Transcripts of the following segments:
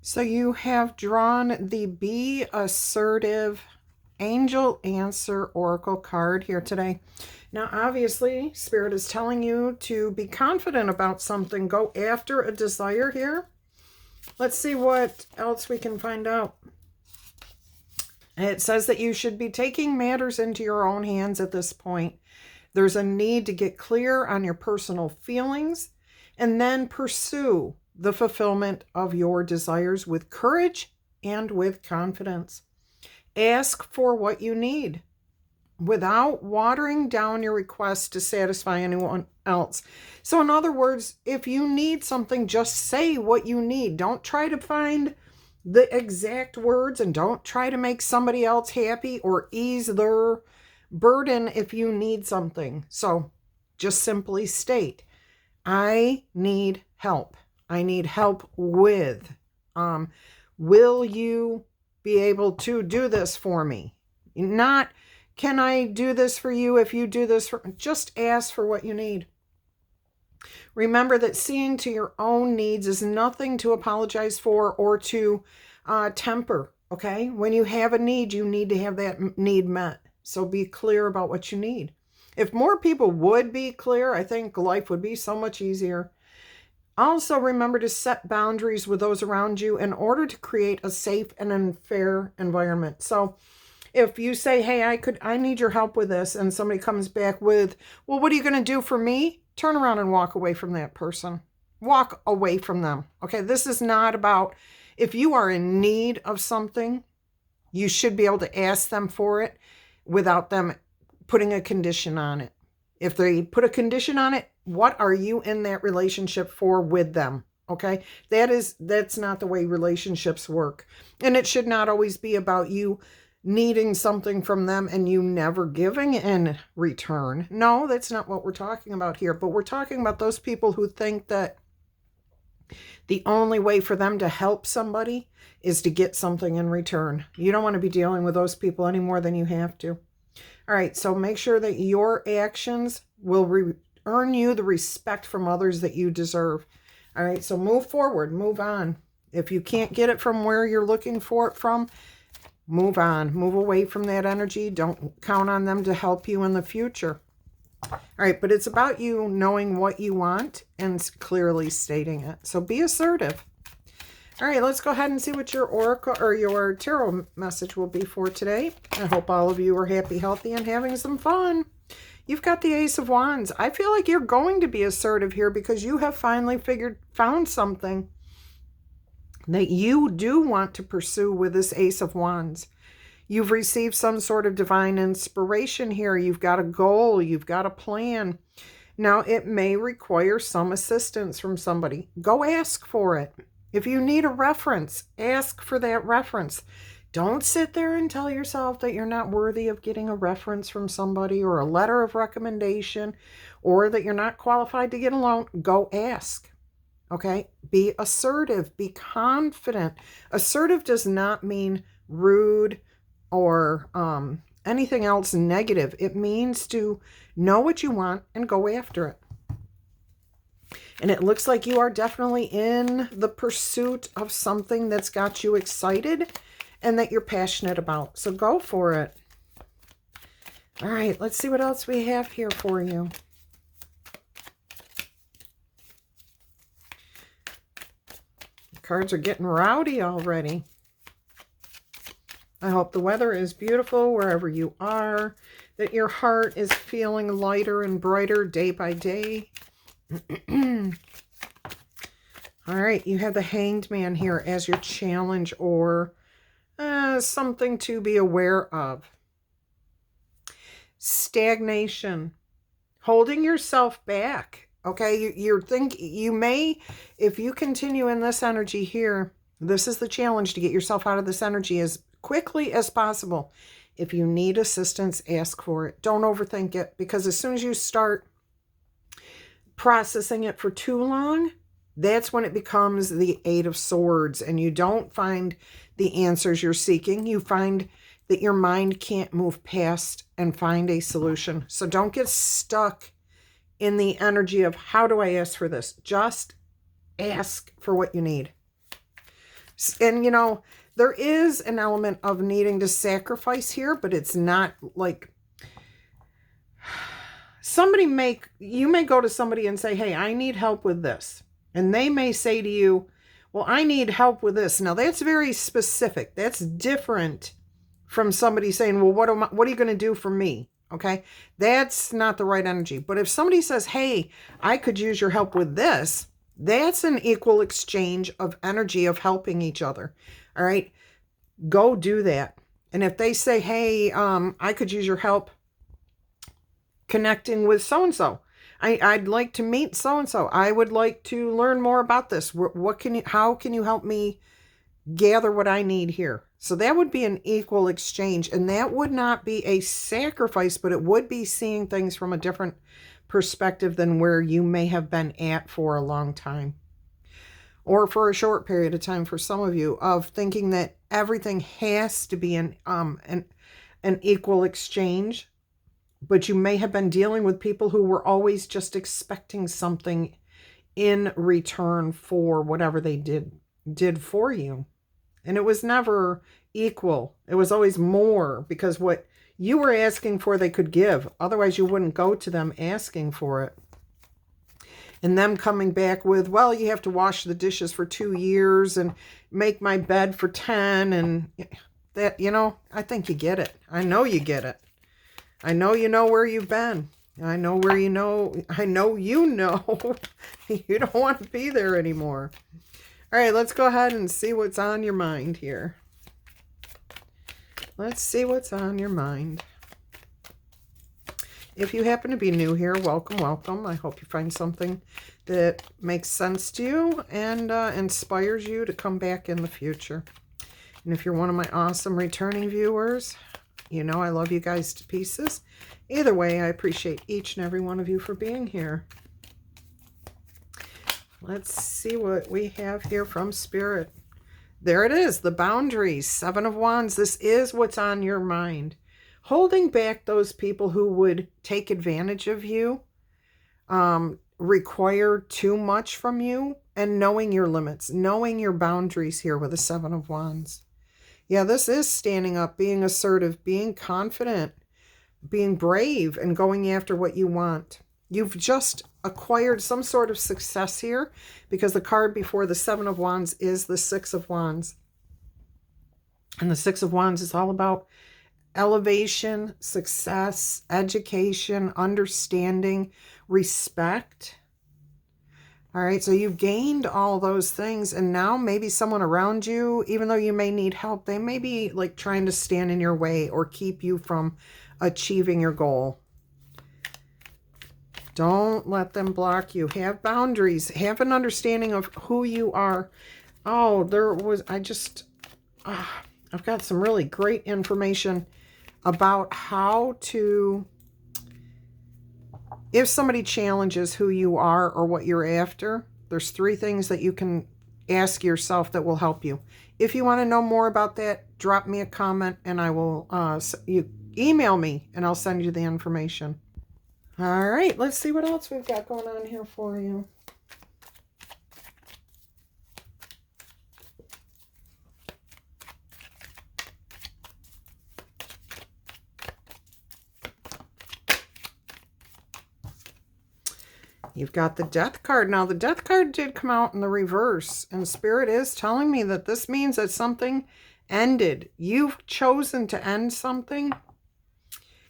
So you have drawn the Be Assertive Angel Answer Oracle card here today. Now, obviously, Spirit is telling you to be confident about something. Go after a desire here. Let's see what else we can find out. It says that you should be taking matters into your own hands at this point. There's a need to get clear on your personal feelings and then pursue the fulfillment of your desires with courage and with confidence. Ask for what you need without watering down your request to satisfy anyone else. So in other words, if you need something, just say what you need. Don't try to find the exact words and don't try to make somebody else happy or ease their burden if you need something. So just simply state, I need help. I need help with. Will you be able to do this for me? Not, can I do this for you if you do this for me? Just ask for what you need. Remember that seeing to your own needs is nothing to apologize for or to temper, okay? When you have a need, you need to have that need met. So be clear about what you need. If more people would be clear, I think life would be so much easier. Also, remember to set boundaries with those around you in order to create a safe and fair environment. So if you say, hey, I need your help with this, and somebody comes back with, well, what are you going to do for me? Turn around and walk away from that person. Walk away from them. Okay, this is not about, if you are in need of something, you should be able to ask them for it without them putting a condition on it. If they put a condition on it, what are you in that relationship for with them? Okay, that's not the way relationships work. And it should not always be about you needing something from them and you never giving in return. No, that's not what we're talking about here. But we're talking about those people who think that the only way for them to help somebody is to get something in return. You don't want to be dealing with those people any more than you have to. All right, so make sure that your actions will earn you the respect from others that you deserve. All right, so move forward, move on. If you can't get it from where you're looking for it from, move on, move away from that energy. Don't count on them to help you in the future. All right, but it's about you knowing what you want and clearly stating it. So be assertive. All right, let's go ahead and see what your oracle or your tarot message will be for today. I hope all of you are happy, healthy, and having some fun. You've got the Ace of Wands. I feel like you're going to be assertive here because you have finally found something that you do want to pursue with this Ace of Wands. You've received some sort of divine inspiration here. You've got a goal. You've got a plan. Now, it may require some assistance from somebody. Go ask for it. If you need a reference, ask for that reference. Don't sit there and tell yourself that you're not worthy of getting a reference from somebody or a letter of recommendation or that you're not qualified to get a loan. Go ask. Okay? Be assertive. Be confident. Assertive does not mean rude or anything else negative. It means to know what you want and go after it. And it looks like you are definitely in the pursuit of something that's got you excited and that you're passionate about. So go for it. All right, let's see what else we have here for you. The cards are getting rowdy already. I hope the weather is beautiful wherever you are, that your heart is feeling lighter and brighter day by day. All right, you have the Hanged Man here as your challenge or something to be aware of. Stagnation, holding yourself back. Okay, you may, if you continue in this energy here, this is the challenge, to get yourself out of this energy as quickly as possible. If you need assistance, ask for it. Don't overthink it, because as soon as you start processing it for too long, that's when it becomes the Eight of Swords and you don't find the answers you're seeking. You find that your mind can't move past and find a solution. So don't get stuck in the energy of, how do I ask for this? Just ask for what you need. And, you know, there is an element of needing to sacrifice here, but it's not like you may go to somebody and say, hey, I need help with this. And they may say to you, well, I need help with this. Now, that's very specific. That's different from somebody saying, well, what are you going to do for me? Okay, that's not the right energy. But if somebody says, hey, I could use your help with this, that's an equal exchange of energy of helping each other. All right, go do that. And if they say, hey, I could use your help connecting with so-and-so. I'd like to meet so-and-so. I would like to learn more about this. How can you help me gather what I need here? So that would be an equal exchange, and that would not be a sacrifice, but it would be seeing things from a different perspective than where you may have been at for a long time, or for a short period of time for some of you, of thinking that everything has to be an equal exchange, but you may have been dealing with people who were always just expecting something in return for whatever they did for you. And it was never equal. It was always more, because what you were asking for, they could give. Otherwise, you wouldn't go to them asking for it. And them coming back with, well, you have to wash the dishes for 2 years and make my bed for 10. And that, you know, I think you get it. I know you get it. I know you know where you've been. I know where you know you don't want to be there anymore. All right, let's go ahead and see what's on your mind here. Let's see what's on your mind. If you happen to be new here, welcome, welcome. I hope you find something that makes sense to you and inspires you to come back in the future. And if you're one of my awesome returning viewers, you know I love you guys to pieces. Either way, I appreciate each and every one of you for being here. Let's see what we have here from Spirit. There it is, the boundaries, 7 of Wands. This is what's on your mind. Holding back those people who would take advantage of you, require too much from you, and knowing your limits, knowing your boundaries here with the 7 of Wands. Yeah, this is standing up, being assertive, being confident, being brave, and going after what you want. You've just acquired some sort of success here, because the card before the 7 of Wands is the 6 of Wands. And the 6 of Wands is all about elevation, success, education, understanding, respect. All right, so you've gained all those things, and now maybe someone around you, even though you may need help, they may be like trying to stand in your way or keep you from achieving your goal. Don't let them block you. Have boundaries. Have an understanding of who you are. Oh, I've got some really great information about how to, if somebody challenges who you are or what you're after, there's 3 things that you can ask yourself that will help you. If you want to know more about that, drop me a comment and I will, you email me and I'll send you the information. All right, let's see what else we've got going on here for you. You've got the Death card. Now, the Death card did come out in the reverse, and Spirit is telling me that this means that something ended. You've chosen to end something.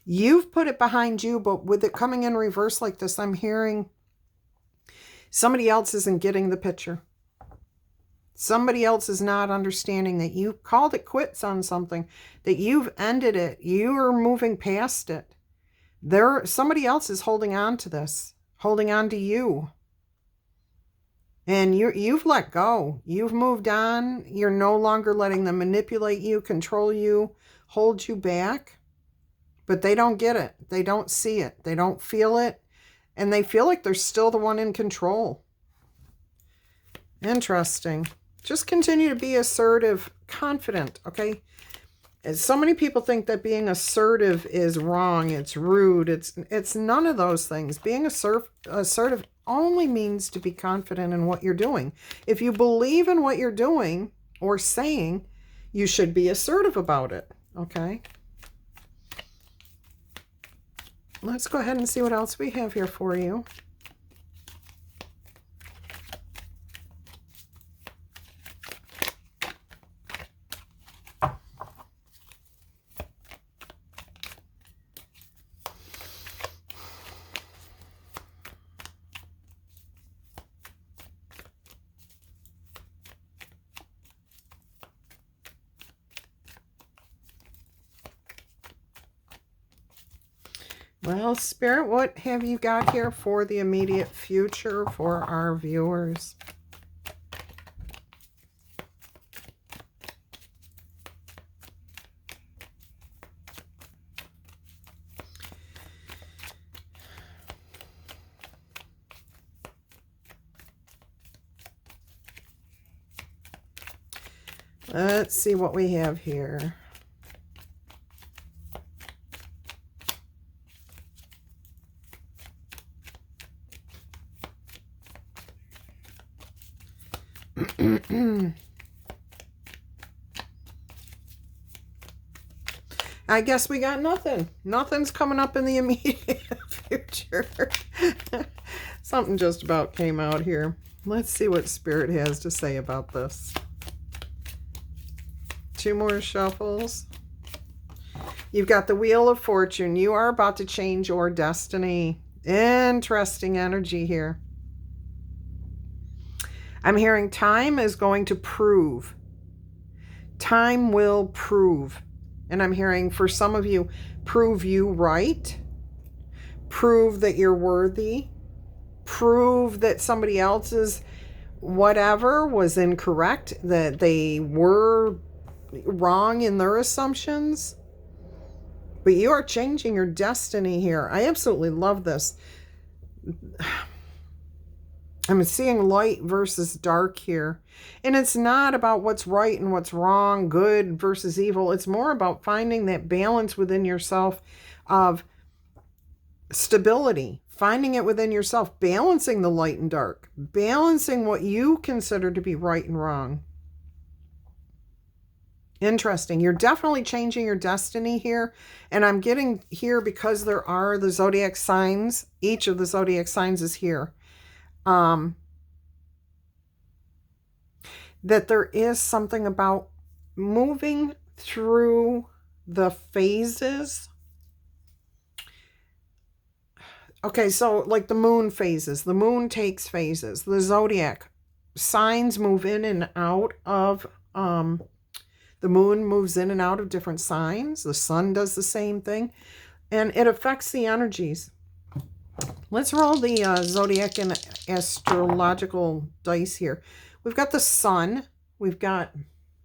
You've put it behind you, but with it coming in reverse like this, I'm hearing somebody else isn't getting the picture. Somebody else is not understanding that you called it quits on something, that you've ended it. You are moving past it. Somebody else is holding on to this, holding on to you. And you've let go. You've moved on. You're no longer letting them manipulate you, control you, hold you back. But they don't get it. They don't see it. They don't feel it. And they feel like they're still the one in control. Interesting. Just continue to be assertive, confident, okay? And so many people think that being assertive is wrong. It's rude. It's none of those things. Being assertive only means to be confident in what you're doing. If you believe in what you're doing, or saying you should be assertive about it. Okay. Let's go ahead and see what else we have here for you. Well, Spirit, what have you got here for the immediate future for our viewers? Let's see what we have here. I guess we got nothing. Nothing's coming up in the immediate future. Something just about came out here. Let's see what Spirit has to say about this. 2 more shuffles. You've got the Wheel of Fortune. You are about to change your destiny. Interesting energy here. I'm hearing time is going to prove. Time will prove. And I'm hearing for some of you, prove you right. Prove that you're worthy. Prove that somebody else's whatever was incorrect. That they were wrong in their assumptions. But you are changing your destiny here. I absolutely love this. I'm seeing light versus dark here. And it's not about what's right and what's wrong, good versus evil. It's more about finding that balance within yourself of stability, finding it within yourself, balancing the light and dark, balancing what you consider to be right and wrong. Interesting. You're definitely changing your destiny here. And I'm getting here because there are the zodiac signs. Each of the zodiac signs is here. That there is something about moving through the phases. Okay, so like the moon phases. The moon takes phases. The zodiac signs move in and out of, the moon moves in and out of different signs. The sun does the same thing. And it affects the energies. Let's roll the zodiac and astrological dice here. We've got the sun, we've got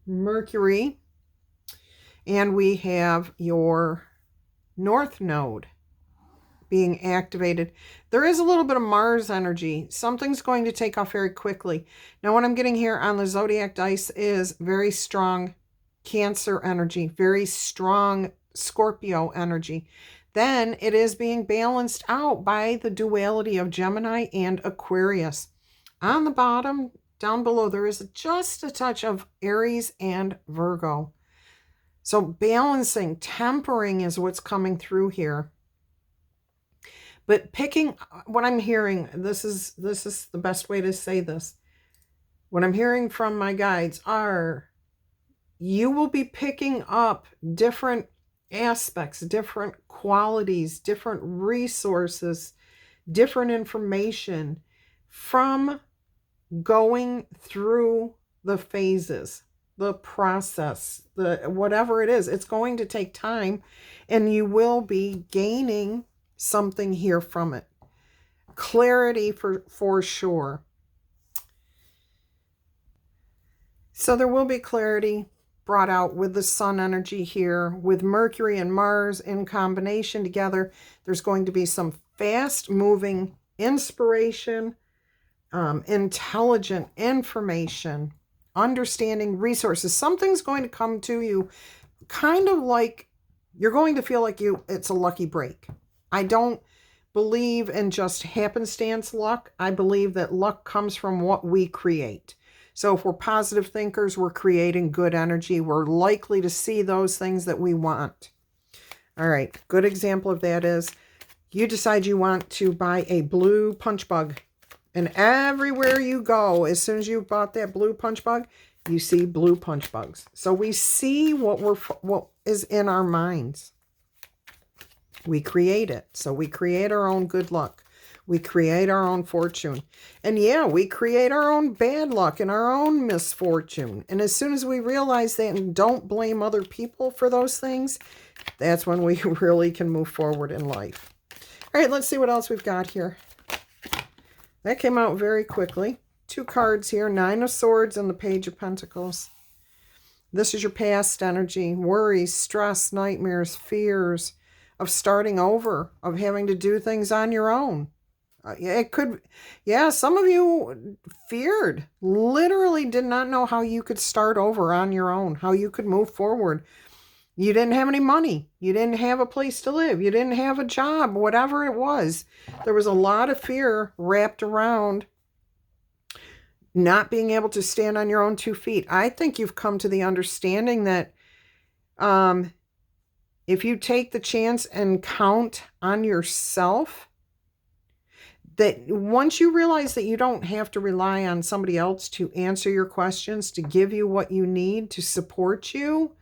Mercury, and we have your North Node being activated. There is a little bit of Mars energy. Something's going to take off very quickly. Now, what I'm getting here on the zodiac dice is very strong Cancer energy, very strong Scorpio energy. Then it is being balanced out by the duality of Gemini and Aquarius. On the bottom, down below, there is just a touch of Aries and Virgo. So balancing, tempering is what's coming through here. But picking, what I'm hearing, this is the best way to say this. What I'm hearing from my guides are, you will be picking up different aspects, different qualities, different resources, different information from going through the phases, the process, the whatever it is. It's going to take time, and you will be gaining something here from it. Clarity for sure. So there will be clarity brought out with the sun energy here, with Mercury and Mars in combination together. There's going to be some fast moving inspiration, intelligent information, understanding resources. Something's going to come to you kind of like you're going to feel like it's a lucky break. I don't believe in just happenstance luck. I believe that luck comes from what we create. So if we're positive thinkers, we're creating good energy. We're likely to see those things that we want. All right, good example of that is you decide you want to buy a blue punch bug. And everywhere you go, as soon as you've bought that blue punch bug, you see blue punch bugs. So we see what is in our minds. We create it. So we create our own good luck. We create our own fortune. And yeah, we create our own bad luck and our own misfortune. And as soon as we realize that and don't blame other people for those things, that's when we really can move forward in life. All right, let's see what else we've got here. That came out very quickly. 2 cards here, 9 of Swords and the Page of Pentacles. This is your past energy, worries, stress, nightmares, fears of starting over, of having to do things on your own. It could, yeah, some of you feared, literally did not know how you could start over on your own, how you could move forward. You didn't have any money. You didn't have a place to live. You didn't have a job, whatever it was. There was a lot of fear wrapped around not being able to stand on your own 2 feet. I think you've come to the understanding that if you take the chance and count on yourself, that once you realize that you don't have to rely on somebody else to answer your questions, to give you what you need, to support you,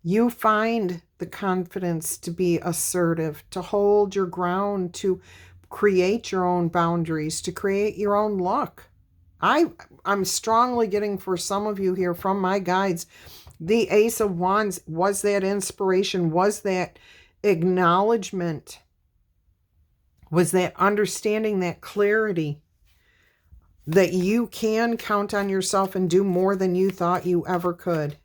you find the confidence to be assertive, to hold your ground, to create your own boundaries, to create your own luck. I'm strongly getting for some of you here from my guides, the Ace of Wands was that inspiration, was that acknowledgement, was that understanding, that clarity that you can count on yourself and do more than you thought you ever could.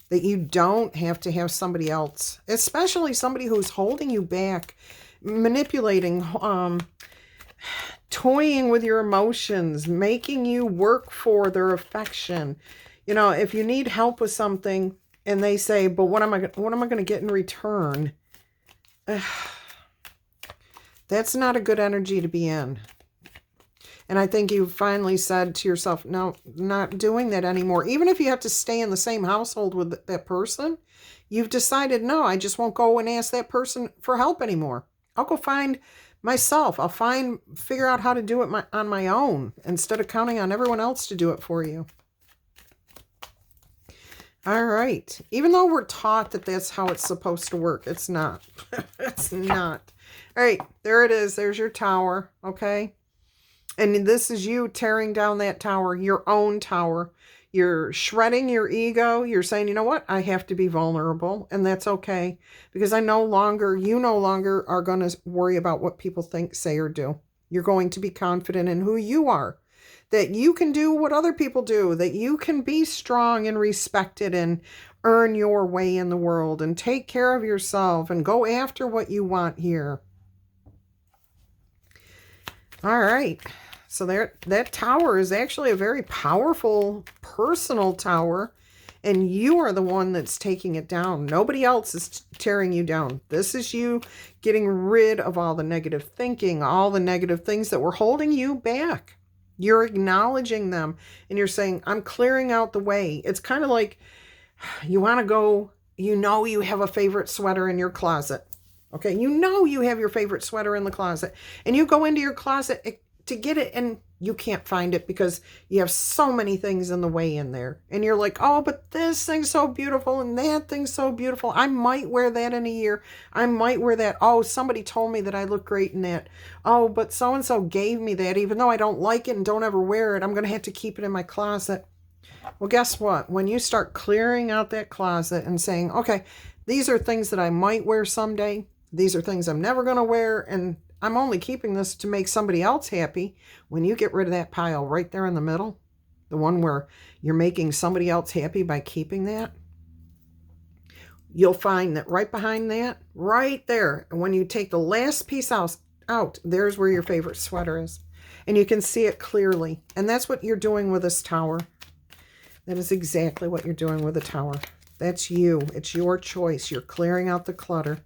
That you don't have to have somebody else, especially somebody who's holding you back, manipulating, toying with your emotions, making you work for their affection. You know, if you need help with something and they say, but what am I going to get in return? That's not a good energy to be in. And I think you finally said to yourself, no, not doing that anymore. Even if you have to stay in the same household with that person, you've decided, no, I just won't go and ask that person for help anymore. I'll go find myself. I'll figure out how to do it on my own instead of counting on everyone else to do it for you. All right. Even though we're taught that that's how it's supposed to work, it's not. It's not. All right. There it is. There's your tower. Okay. And this is you tearing down that tower, your own tower. You're shredding your ego. You're saying, you know what? I have to be vulnerable. And that's okay. Because you no longer are going to worry about what people think, say, or do. You're going to be confident in who you are. That you can do what other people do. That you can be strong and respected and earn your way in the world. And take care of yourself and go after what you want here. All right. So that tower is actually a very powerful personal tower, and you are the one that's taking it down. Nobody else is tearing you down. This is you getting rid of all the negative thinking, all the negative things that were holding you back. You're acknowledging them, and you're saying, I'm clearing out the way. It's kind of like you want to go, you know you have a favorite sweater in your closet. Okay, you know you have your favorite sweater in the closet, and you go into your closet to get it, and you can't find it because you have so many things in the way in there. And you're like, oh, but this thing's so beautiful and that thing's so beautiful. I might wear that in a year. I might wear that. Oh, somebody told me that I look great in that. Oh, but so-and-so gave me that. Even though I don't like it and don't ever wear it, I'm going to have to keep it in my closet. Well, guess what? When you start clearing out that closet and saying, okay, these are things that I might wear someday. These are things I'm never going to wear, and I'm only keeping this to make somebody else happy. When you get rid of that pile right there in the middle, the one where you're making somebody else happy by keeping that, you'll find that right behind that, right there, and when you take the last piece out, there's where your favorite sweater is. And you can see it clearly. And that's what you're doing with this tower. That is exactly what you're doing with the tower. That's you. It's your choice. You're clearing out the clutter.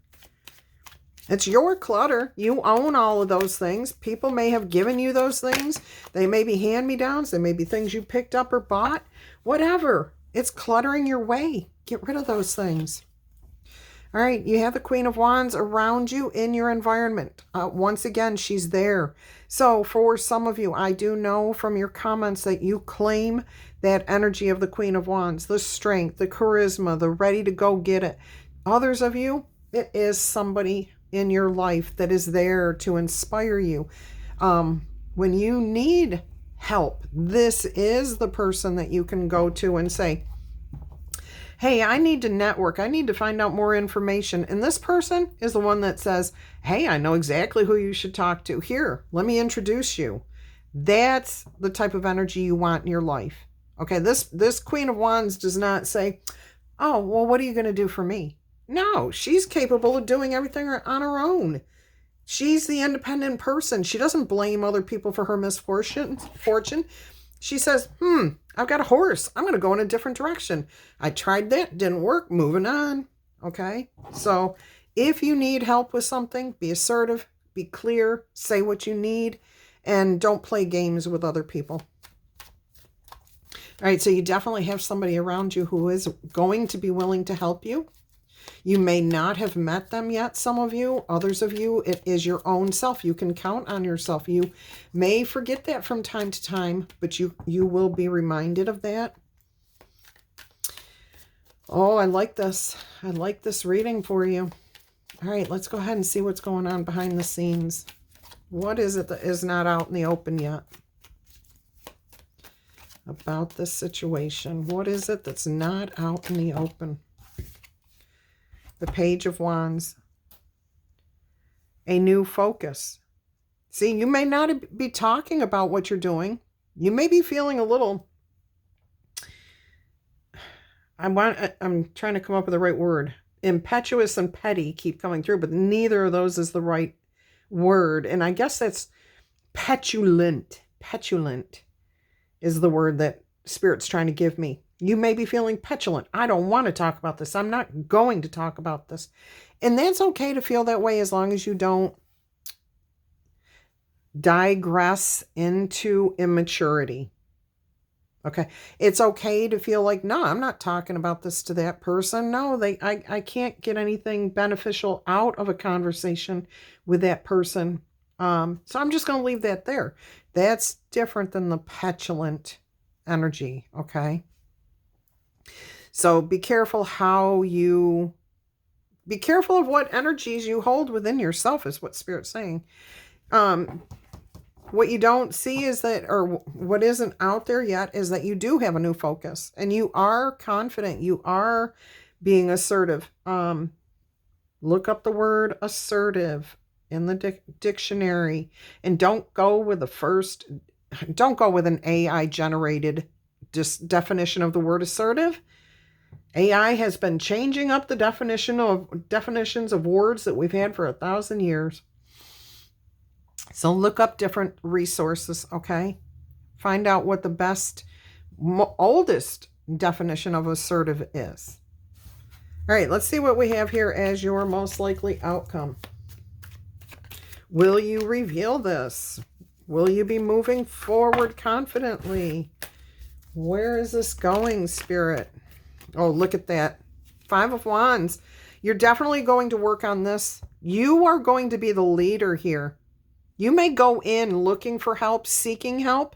It's your clutter. You own all of those things. People may have given you those things. They may be hand-me-downs. They may be things you picked up or bought. Whatever. It's cluttering your way. Get rid of those things. All right, you have the Queen of Wands around you in your environment. Once again, she's there. So for some of you, I do know from your comments that you claim that energy of the Queen of Wands, the strength, the charisma, the ready to go get it. Others of you, it is somebody in your life that is there to inspire you. When you need help, this is the person that you can go to and say, hey, I need to network. I need to find out more information. And this person is the one that says, hey, I know exactly who you should talk to. Here, let me introduce you. That's the type of energy you want in your life. Okay, this Queen of Wands does not say, oh, well, what are you going to do for me? No, she's capable of doing everything on her own. She's the independent person. She doesn't blame other people for her misfortune. She says, I've got a horse. I'm going to go in a different direction. I tried that. Didn't work. Moving on. Okay. So if you need help with something, be assertive, be clear, say what you need, and don't play games with other people. All right. So you definitely have somebody around you who is going to be willing to help you. You may not have met them yet, some of you. Others of you, it is your own self. You can count on yourself. You may forget that from time to time, but you will be reminded of that. Oh, I like this. I like this reading for you. All right, let's go ahead and see what's going on behind the scenes. What is it that is not out in the open yet about this situation? What is it that's not out in the open? The Page of Wands. A new focus. See, you may not be talking about what you're doing. You may be feeling a little, I'm trying to come up with the right word. Impetuous and petty keep coming through, but neither of those is the right word. And I guess that's petulant. Petulant is the word that Spirit's trying to give me. You may be feeling petulant. I don't want to talk about this. I'm not going to talk about this. And that's okay to feel that way as long as you don't digress into immaturity. Okay. It's okay to feel like, no, I'm not talking about this to that person. No, I can't get anything beneficial out of a conversation with that person. So I'm just going to leave that there. That's different than the petulant energy. Okay. So be careful be careful of what energies you hold within yourself is what Spirit's saying. What you don't see is that, or what isn't out there yet, is that you do have a new focus and you are confident. You are being assertive. Look up the word assertive in the dictionary and don't go with an AI generated definition of the word assertive. AI has been changing up the definitions of words that we've had for 1,000 years. So look up different resources, okay? Find out what the best, oldest definition of assertive is. All right, let's see what we have here as your most likely outcome. Will you reveal this? Will you be moving forward confidently? Where is this going, Spirit? Oh, look at that. 5 of Wands. You're definitely going to work on this. You are going to be the leader here. You may go in looking for help, seeking help,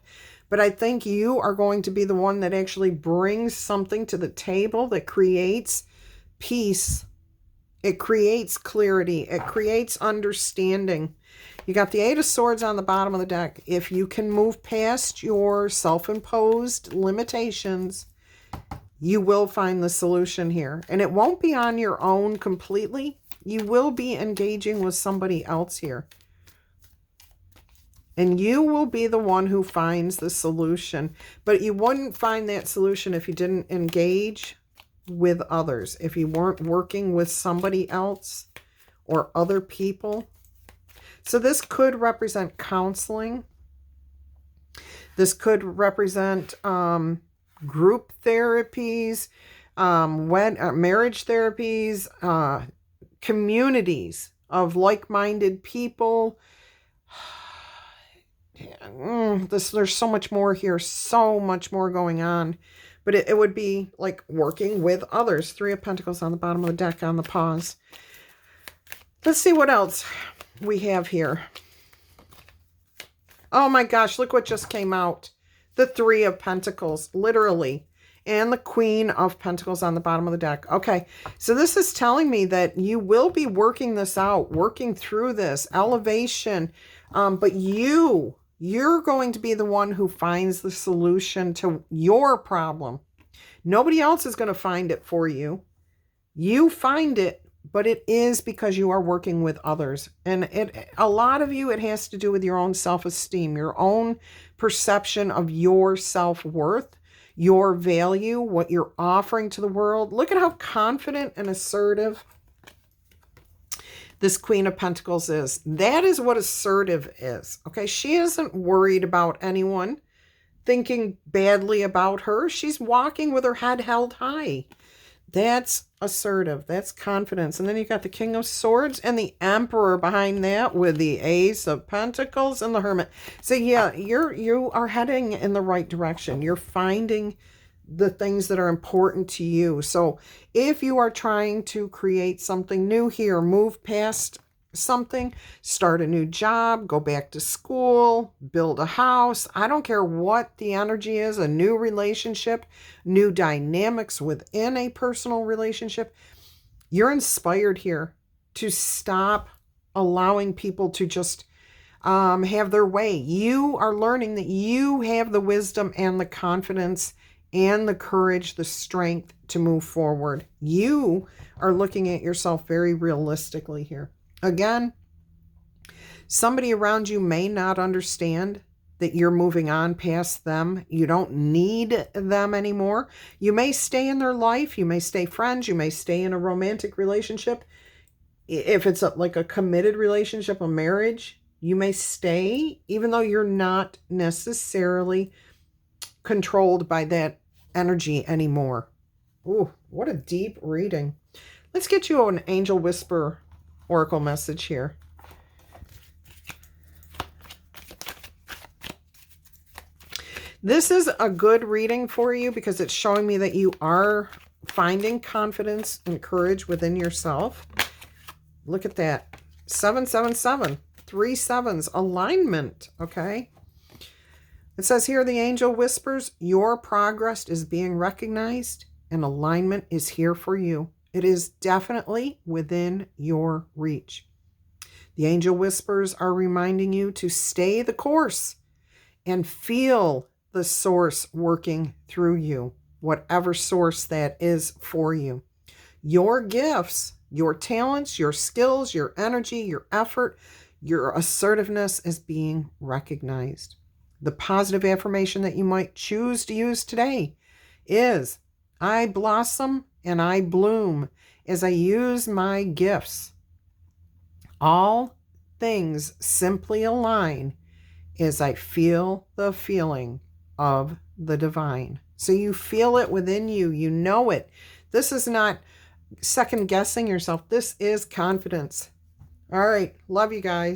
but I think you are going to be the one that actually brings something to the table that creates peace. It creates clarity. It creates understanding. You got the 8 of Swords on the bottom of the deck. If you can move past your self-imposed limitations, you will find the solution here. And it won't be on your own completely. You will be engaging with somebody else here. And you will be the one who finds the solution. But you wouldn't find that solution if you didn't engage with others. If you weren't working with somebody else or other people. So this could represent counseling. This could represent group therapies, marriage therapies, communities. of like-minded people. There's so much more here, so much more going on. But it would be like working with others. 3 of Pentacles on the bottom of the deck on the pause. Let's see what else we have here. Oh my gosh, look what just came out. The 3 of Pentacles, literally. And the Queen of Pentacles on the bottom of the deck. Okay, so this is telling me that you will be working this out, working through this, elevation. But you're going to be the one who finds the solution to your problem. Nobody else is going to find it for you. You find it, but it is because you are working with others. And a lot of you, it has to do with your own self-esteem, your own perception of your self-worth, your value, what you're offering to the world. Look at how confident and assertive this Queen of Pentacles is. That is what assertive is. Okay, she isn't worried about anyone thinking badly about her. She's walking with her head held high. That's assertive. That's confidence. And then you got the King of Swords and the Emperor behind that with the Ace of Pentacles and the Hermit. So yeah, you are heading in the right direction. You're finding the things that are important to you. So if you are trying to create something new here, move past something, start a new job, go back to school, build a house, I don't care what the energy is, a new relationship, new dynamics within a personal relationship, you're inspired here to stop allowing people to just have their way. You are learning that you have the wisdom and the confidence and the courage, the strength to move forward. You are looking at yourself very realistically here. Again, somebody around you may not understand that you're moving on past them. You don't need them anymore. You may stay in their life. You may stay friends. You may stay in a romantic relationship. If it's like a committed relationship, a marriage, you may stay even though you're not necessarily controlled by that energy anymore. Ooh, what a deep reading. Let's get you an Angel Whisper Oracle message here. This is a good reading for you because it's showing me that you are finding confidence and courage within yourself. Look at that. 777. 3 sevens. Alignment. Okay. It says here, the angel whispers, your progress is being recognized and alignment is here for you. It is definitely within your reach. The angel whispers are reminding you to stay the course and feel the source working through you, whatever source that is for you. Your gifts, your talents, your skills, your energy, your effort, your assertiveness is being recognized. The positive affirmation that you might choose to use today is, I blossom and I bloom as I use my gifts. All things simply align as I feel the feeling of the divine. So you feel it within you. You know it. This is not second guessing yourself. This is confidence. All right. Love you guys.